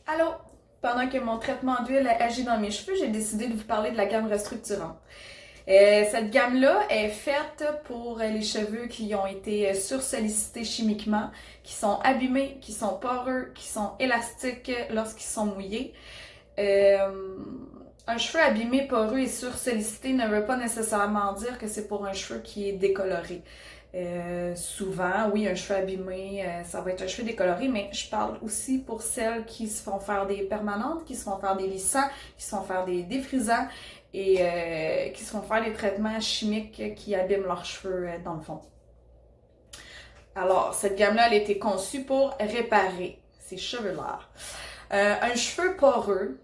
Allô? Pendant que mon traitement d'huile agit dans mes cheveux, j'ai décidé de vous parler de la gamme restructurante. Cette gamme-là est faite pour les cheveux qui ont été sursollicités chimiquement, qui sont abîmés, qui sont poreux, qui sont élastiques lorsqu'ils sont mouillés. Euh, un cheveu abîmé, poreux et sursollicité ne veut pas nécessairement dire que c'est pour un cheveu qui est décoloré. Souvent, oui, un cheveu abîmé, ça va être un cheveu décoloré, mais je parle aussi pour celles qui se font faire des permanentes, qui se font faire des lissants, qui se font faire des défrisants et qui se font faire des traitements chimiques qui abîment leurs cheveux dans le fond. Alors, cette gamme-là, elle a été conçue pour réparer ces cheveux-là. Un cheveu poreux,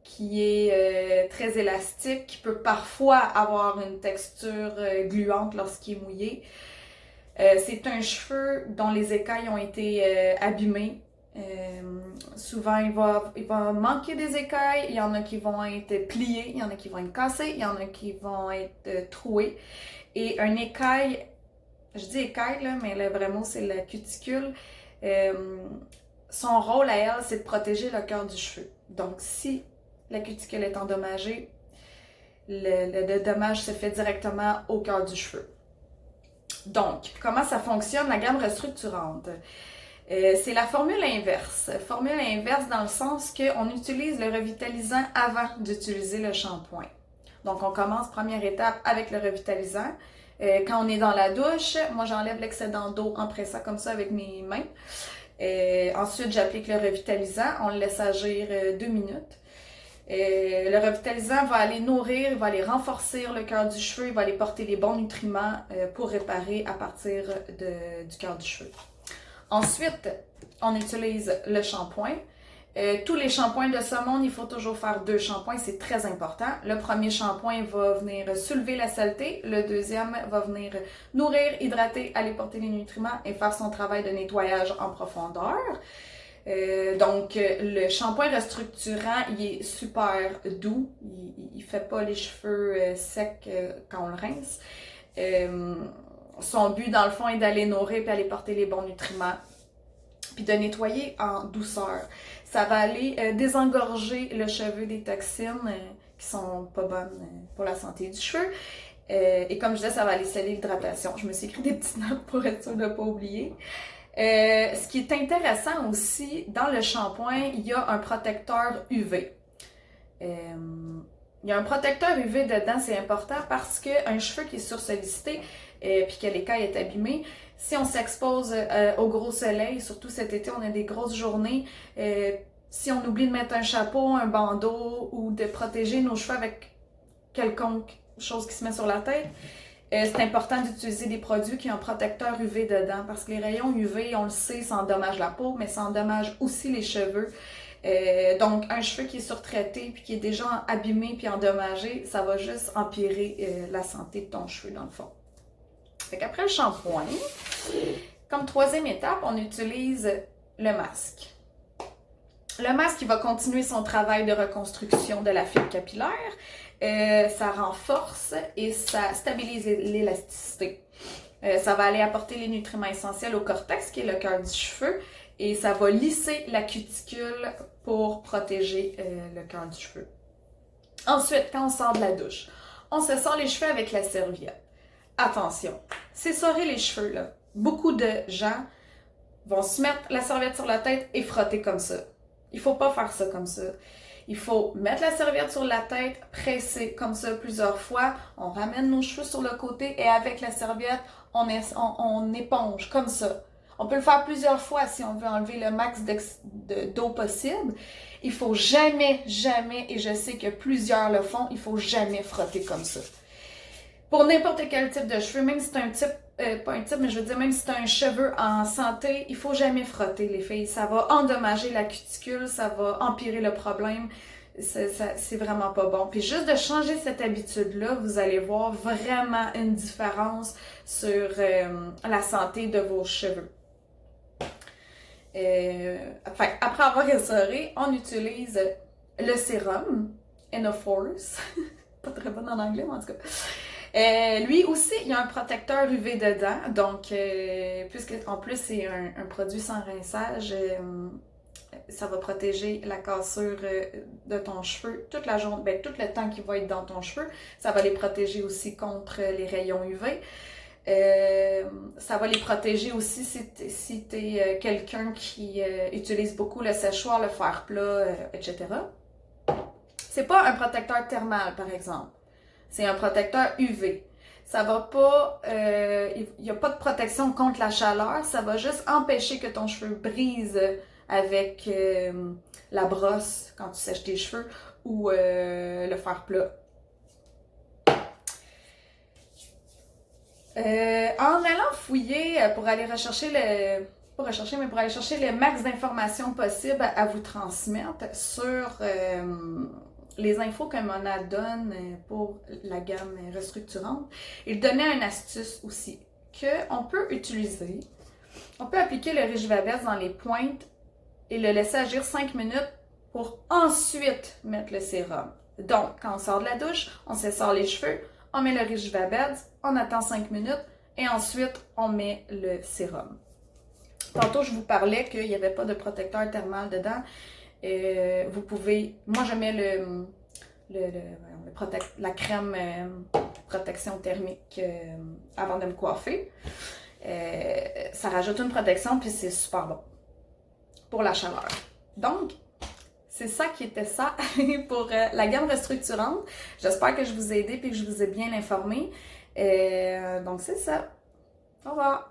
qui est très élastique, qui peut parfois avoir une texture gluante lorsqu'il est mouillé. C'est un cheveu dont les écailles ont été abîmées. Souvent, il va manquer des écailles. Il y en a qui vont être pliées, il y en a qui vont être cassées, il y en a qui vont être trouées. Et un écaille, je dis écaille, là, mais le vrai mot, c'est la cuticule. Euh, Son rôle à elle, c'est de protéger le cœur du cheveu. Donc, si la cuticule est endommagée, le dommage se fait directement au cœur du cheveu. Donc, comment ça fonctionne, la gamme restructurante? C'est la formule inverse. Formule inverse dans le sens qu'on utilise le revitalisant avant d'utiliser le shampoing. Donc, on commence, première étape, avec le revitalisant. Quand on est dans la douche, moi, j'enlève l'excédent d'eau en pressant comme ça avec mes mains. Ensuite, j'applique le revitalisant. On le laisse agir 2 minutes. Le revitalisant va aller nourrir, il va aller renforcer le cœur du cheveu, il va aller porter les bons nutriments pour réparer à partir du cœur du cheveu. Ensuite, on utilise le shampoing. Tous les shampoings de ce monde, il faut toujours faire 2 shampoings, c'est très important. Le premier shampoing va venir soulever la saleté, le deuxième va venir nourrir, hydrater, aller porter les nutriments et faire son travail de nettoyage en profondeur. Donc, le shampoing restructurant, il est super doux. Il fait pas les cheveux secs quand on le rince. Son but, dans le fond, est d'aller nourrir puis aller porter les bons nutriments puis de nettoyer en douceur. Ça va aller désengorger le cheveu des toxines qui sont pas bonnes pour la santé du cheveu. Et comme je disais, ça va aller sceller l'hydratation. Je me suis écrit des petites notes pour être sûre de ne pas oublier. Ce qui est intéressant aussi, dans le shampoing, il y a un protecteur UV. Il y a un protecteur UV dedans, c'est important parce qu'un cheveu qui est sursollicité puis que l'écaille est abîmée, si on s'expose au gros soleil, surtout cet été, on a des grosses journées, si on oublie de mettre un chapeau, un bandeau ou de protéger nos cheveux avec quelconque chose qui se met sur la tête, c'est important d'utiliser des produits qui ont un protecteur UV dedans parce que les rayons UV, on le sait, ça endommage la peau, mais ça endommage aussi les cheveux. Donc, un cheveu qui est surtraité puis qui est déjà abîmé puis endommagé, ça va juste empirer la santé de ton cheveu dans le fond. Fait qu'après le shampoing, comme troisième étape, on utilise le masque. Le masque, il va continuer son travail de reconstruction de la fibre capillaire. Ça renforce et ça stabilise l'élasticité. Ça va aller apporter les nutriments essentiels au cortex, qui est le cœur du cheveu, et ça va lisser la cuticule pour protéger le cœur du cheveu. Ensuite, quand on sort de la douche, on se sort les cheveux avec la serviette. Attention, s'essorer les cheveux, là. Beaucoup de gens vont se mettre la serviette sur la tête et frotter comme ça. Il ne faut pas faire ça comme ça. Il faut mettre la serviette sur la tête, presser comme ça plusieurs fois. On ramène nos cheveux sur le côté et avec la serviette, on éponge comme ça. On peut le faire plusieurs fois si on veut enlever le max d'eau possible. Il faut jamais, jamais, et je sais que plusieurs le font, il faut jamais frotter comme ça. Pour n'importe quel type de cheveux, même si c'est un type, pas un type, mais je veux dire, même si c'est un cheveu en santé, il faut jamais frotter les filles. Ça va endommager la cuticule, ça va empirer le problème. C'est vraiment pas bon. Puis juste de changer cette habitude-là, vous allez voir vraiment une différence sur la santé de vos cheveux. Après avoir essoré, on utilise le sérum Enoforce. Pas très bonne en anglais, mais en tout cas. Lui aussi, il y a un protecteur UV dedans, donc puisque en plus c'est un produit sans rinçage, Ça va protéger la cassure de ton cheveu toute la journée, ben, tout le temps qu'il va être dans ton cheveu. Ça va les protéger aussi contre les rayons UV. Ça va les protéger aussi si tu es quelqu'un qui utilise beaucoup le séchoir, le fer plat, etc. C'est pas un protecteur thermal, par exemple. C'est un protecteur UV. Ça va pas, il n'y a pas de protection contre la chaleur, ça va juste empêcher que ton cheveu brise avec la brosse quand tu sèches tes cheveux ou le fer plat. En allant fouiller pour aller rechercher pour aller chercher le max d'informations possibles à vous transmettre sur les infos que Mona donne pour la gamme restructurante. Il donnait une astuce aussi qu'on peut utiliser. On peut appliquer le Riche Vabez dans les pointes et le laisser agir 5 minutes pour ensuite mettre le sérum. Donc, quand on sort de la douche, on s'essore les cheveux, on met le Riche Vabez, on attend 5 minutes et ensuite on met le sérum. Tantôt, je vous parlais qu'il n'y avait pas de protecteur thermal dedans. Vous pouvez, moi je mets la crème protection thermique avant de me coiffer. Ça rajoute une protection puis c'est super bon pour la chaleur. Donc, c'est ça qui était ça pour la gamme restructurante. J'espère que je vous ai aidé et que je vous ai bien informé. Donc c'est ça. Au revoir.